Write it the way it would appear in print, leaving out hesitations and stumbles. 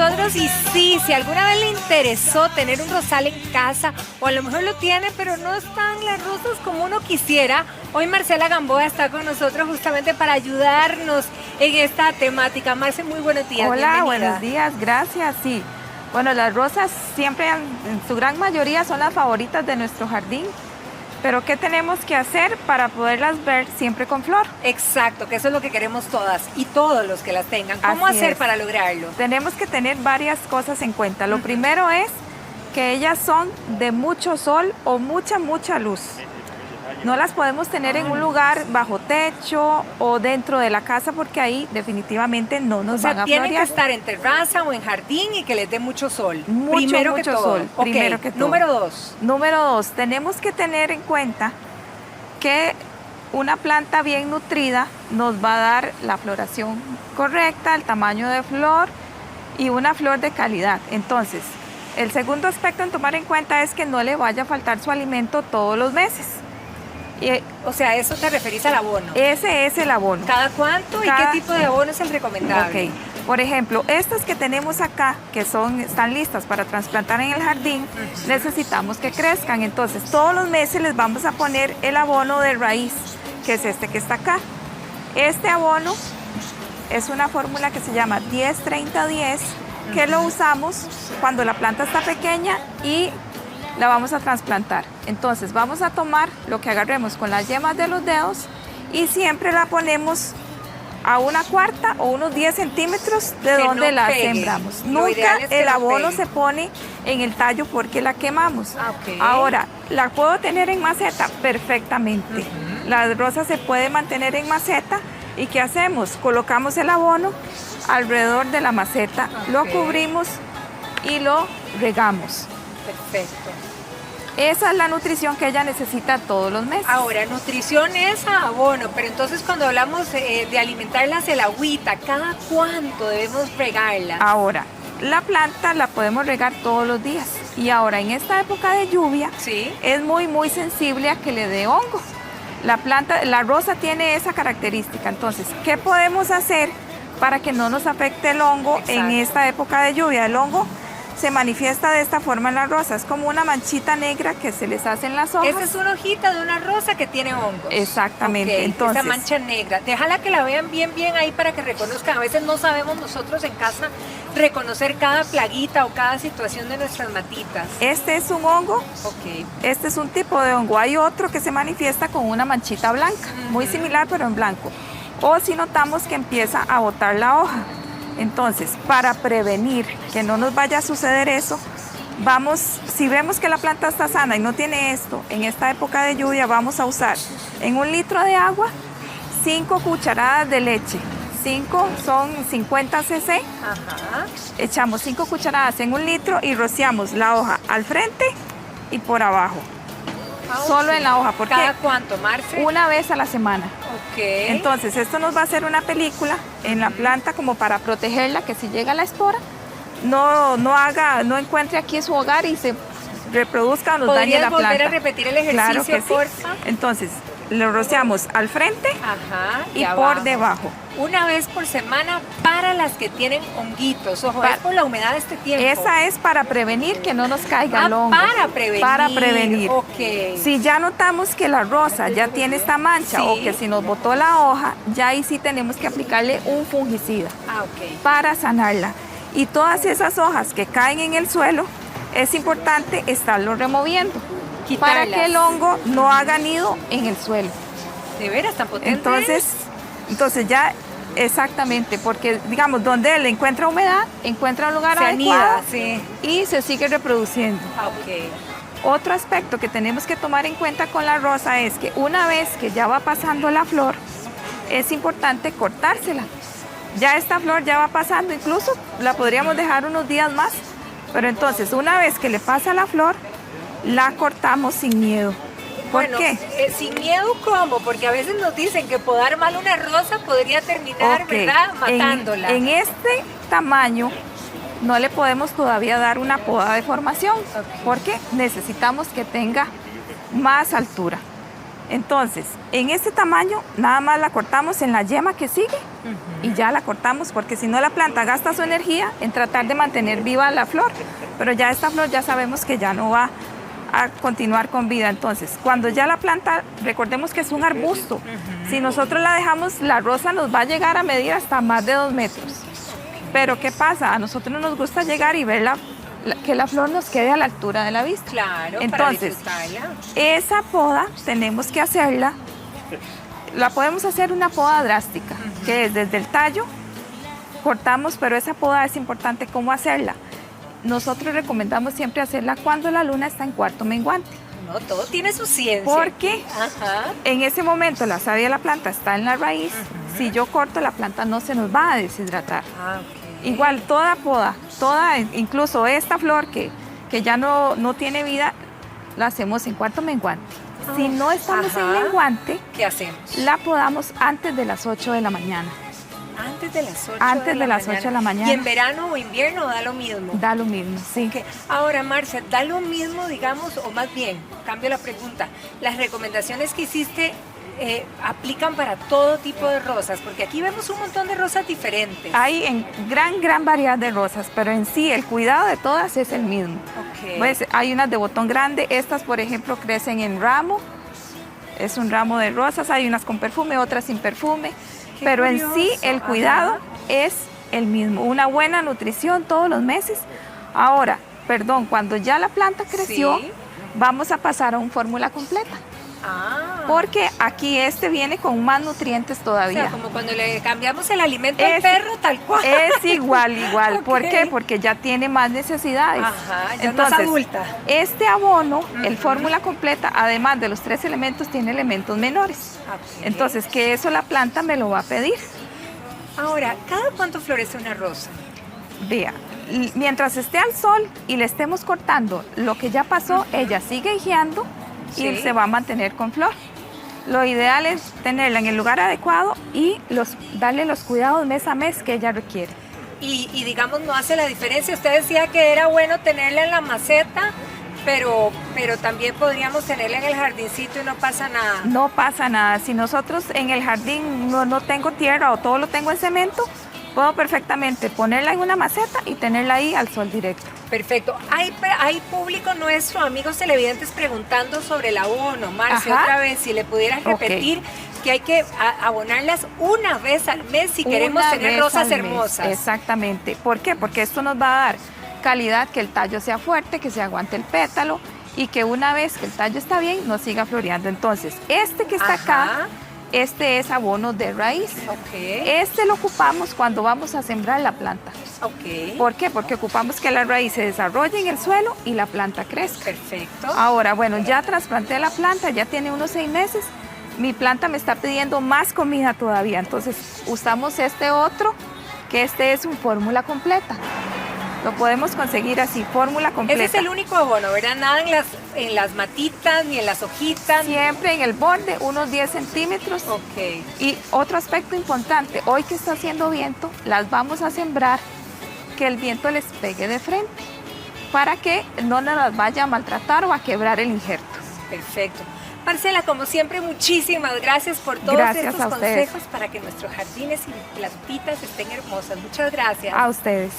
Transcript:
nosotros y sí, si alguna vez le interesó tener un rosal en casa o a lo mejor lo tiene pero no están las rosas como uno quisiera, hoy Marcela Gamboa está con nosotros justamente para ayudarnos en esta temática. Marce, muy buenos días. Hola, bienvenida. buenos días, gracias. Sí, bueno, las rosas siempre en su gran mayoría son las favoritas de nuestro jardín. Pero ¿qué tenemos que hacer para poderlas ver siempre con flor? Exacto, que eso es lo que queremos todas y todos los que las tengan. ¿Cómo Así hacer es. para lograrlo? Tenemos que tener varias cosas en cuenta. Lo primero es que ellas son de mucho sol o mucha luz. No las podemos tener en un lugar bajo techo o dentro de la casa porque ahí definitivamente no nos van a tienen florear. que estar en terraza o en jardín y que les dé mucho sol. Mucho sol. Primero que todo. Número 2. Número 2, tenemos que tener en cuenta que una planta bien nutrida nos va a dar la floración correcta, el tamaño de flor y una flor de calidad. Entonces, el segundo aspecto en tomar en cuenta es que no le vaya a faltar su alimento todos los meses. O sea, eso te referís al abono. Ese es el abono. ¿Cada cuánto y qué tipo de abono es el recomendable? Ok, por ejemplo, estas que tenemos acá, que están listas para trasplantar en el jardín, necesitamos que crezcan. Entonces, todos los meses les vamos a poner el abono de raíz, que es este que está acá. Este abono es una fórmula que se llama 10-30-10, que lo usamos cuando la planta está pequeña y la vamos a trasplantar. Entonces vamos a tomar lo que agarremos con las yemas de los dedos y siempre la ponemos a 1/4 o unos 10 centímetros de donde la sembramos. Nunca el abono se pone en el tallo porque la quemamos. Ahora, ¿la puedo tener en maceta? Perfectamente. La rosa se puede mantener en maceta. ¿Y qué hacemos? Colocamos el abono alrededor de la maceta, lo cubrimos y lo regamos. Perfecto. Esa es la nutrición que ella necesita todos los meses. Ahora, nutrición es abono, pero entonces cuando hablamos de alimentarlas el agüita, ¿cada cuánto debemos regarla? Ahora, la planta la podemos regar todos los días. Y ahora, en esta época de lluvia, es muy sensible a que le dé hongo. La rosa tiene esa característica. Entonces, ¿qué podemos hacer para que no nos afecte el hongo en esta época de lluvia? El hongo se manifiesta de esta forma en la rosa, es como una manchita negra que se les hace en las hojas. Esa es una hojita de una rosa que tiene hongos. Exactamente. Entonces, esa mancha negra, déjala que la vean bien ahí para que reconozcan. A veces no sabemos nosotros en casa reconocer cada plaguita o cada situación de nuestras matitas. Este es un hongo, este es un tipo de hongo. Hay otro que se manifiesta con una manchita blanca, muy similar pero en blanco. O si notamos que empieza a botar la hoja. Entonces, para prevenir que no nos vaya a suceder eso, si vemos que la planta está sana y no tiene esto, en esta época de lluvia vamos a usar en 1 litro de agua 5 cucharadas de leche. 5 son 50 cc. Echamos 5 cucharadas en 1 litro y rociamos la hoja al frente y por abajo. Solo en la hoja. ¿Por ¿Cada cuánto, Marce? Una vez a la semana. Entonces, esto nos va a hacer una película en la planta como para protegerla, que si llega la espora, no encuentre aquí su hogar y se reproduzca o nos dañe la planta. ¿Podrías volver a repetir el ejercicio, claro que porfa? Entonces, lo rociamos al frente y por debajo. Una vez por semana para las que tienen honguitos. Ojo, es por la humedad de este tiempo. Esa es para prevenir que no nos caiga el hongo. Para prevenir. Si ya notamos que la rosa ya tiene esta mancha o que si nos botó la hoja, ya ahí sí tenemos que aplicarle un fungicida para sanarla. Y todas esas hojas que caen en el suelo, es importante estarlo removiendo. Para que el hongo no haga nido en el suelo. ¿De veras tan potente? Entonces ya, exactamente, porque digamos, donde él encuentra humedad, encuentra un lugar adecuado y se sigue reproduciendo. Otro aspecto que tenemos que tomar en cuenta con la rosa es que una vez que ya va pasando la flor, es importante cortársela. Ya esta flor ya va pasando, incluso la podríamos dejar unos días más, pero entonces una vez que le pasa la flor, la cortamos sin miedo. ¿Por qué? Sin miedo, ¿cómo? Porque a veces nos dicen que podar mal una rosa podría terminar, ¿verdad? Matándola. En este tamaño no le podemos todavía dar una poda de formación, porque necesitamos que tenga más altura. Entonces, en este tamaño, nada más la cortamos en la yema que sigue y ya la cortamos, porque si no la planta gasta su energía en tratar de mantener viva la flor, pero ya esta flor ya sabemos que ya no va a continuar con vida. Entonces, cuando ya la planta, recordemos que es un arbusto, si nosotros la dejamos, la rosa nos va a llegar a medir hasta más de 2 metros. Pero ¿qué pasa? A nosotros nos gusta llegar y ver que la flor nos quede a la altura de la vista. Claro, entonces, para disfrutarla. Esa poda tenemos que hacerla, la podemos hacer una poda drástica, que es desde el tallo, cortamos, pero esa poda es importante cómo hacerla. Nosotros recomendamos siempre hacerla cuando la luna está en cuarto menguante. No, todo tiene su ciencia. Porque en ese momento la savia de la planta está en la raíz. Si yo corto, la planta no se nos va a deshidratar. Igual toda poda, incluso esta flor que ya no tiene vida, la hacemos en cuarto menguante. Si no estamos en menguante, ¿qué hacemos? La podamos antes de las 8 de la mañana. Antes de las 8 Antes de las 8 de la mañana. ¿Y en verano o invierno da lo mismo? Da lo mismo, sí. Okay. Ahora, Marcia, da lo mismo, digamos, o más bien, cambio la pregunta, las recomendaciones que hiciste aplican para todo tipo de rosas, porque aquí vemos un montón de rosas diferentes. Hay en gran variedad de rosas, pero en sí el cuidado de todas es el mismo. Okay. Pues, hay unas de botón grande, estas por ejemplo crecen en ramo, es un ramo de rosas, hay unas con perfume, otras sin perfume. Pero curioso. En sí el cuidado es el mismo, una buena nutrición todos los meses. Ahora, cuando ya la planta creció, vamos a pasar a un fórmula completa. Porque aquí viene con más nutrientes todavía. O sea, como cuando le cambiamos el alimento al perro, tal cual. Es igual. Okay. ¿Por qué? Porque ya tiene más necesidades. Ya entonces, es más adulta. Este abono, el fórmula completa, además de los 3 elementos, tiene elementos menores. Okay. Entonces, que eso la planta me lo va a pedir. Ahora, ¿cada cuánto florece una rosa? Vea, mientras esté al sol y le estemos cortando lo que ya pasó, ella sigue higiendo y se va a mantener con flor. Lo ideal es tenerla en el lugar adecuado y darle los cuidados mes a mes que ella requiere. Y digamos, no hace la diferencia. Usted decía que era bueno tenerla en la maceta, pero también podríamos tenerla en el jardincito y no pasa nada. No pasa nada. Si nosotros en el jardín no tengo tierra o todo lo tengo en cemento, puedo perfectamente ponerla en una maceta y tenerla ahí al sol directo. Perfecto. Hay público nuestro, amigos televidentes, preguntando sobre el abono. Marcia, otra vez, si le pudieras repetir que hay que abonarlas una vez al mes si queremos tener rosas hermosas. Exactamente. ¿Por qué? Porque esto nos va a dar calidad, que el tallo sea fuerte, que se aguante el pétalo y que una vez que el tallo está bien, nos siga floreando. Entonces, que está acá, este es abono de raíz. Este lo ocupamos cuando vamos a sembrar la planta. ¿Por qué? Porque ocupamos que la raíz se desarrolle en el suelo y la planta crezca. Perfecto. Ahora, ya trasplanté la planta, ya tiene unos 6 meses. Mi planta me está pidiendo más comida todavía. Entonces, usamos otro, que es un fórmula completa. Lo podemos conseguir así, fórmula completa. Ese es el único abono, ¿verdad? Nada en las matitas ni en las hojitas. Siempre en el borde, unos 10 centímetros. Y otro aspecto importante, hoy que está haciendo viento, las vamos a sembrar que el viento les pegue de frente para que no nos las vaya a maltratar o a quebrar el injerto. Perfecto. Marcela, como siempre, muchísimas gracias por todos estos consejos para que nuestros jardines y plantitas estén hermosas. Muchas gracias. A ustedes.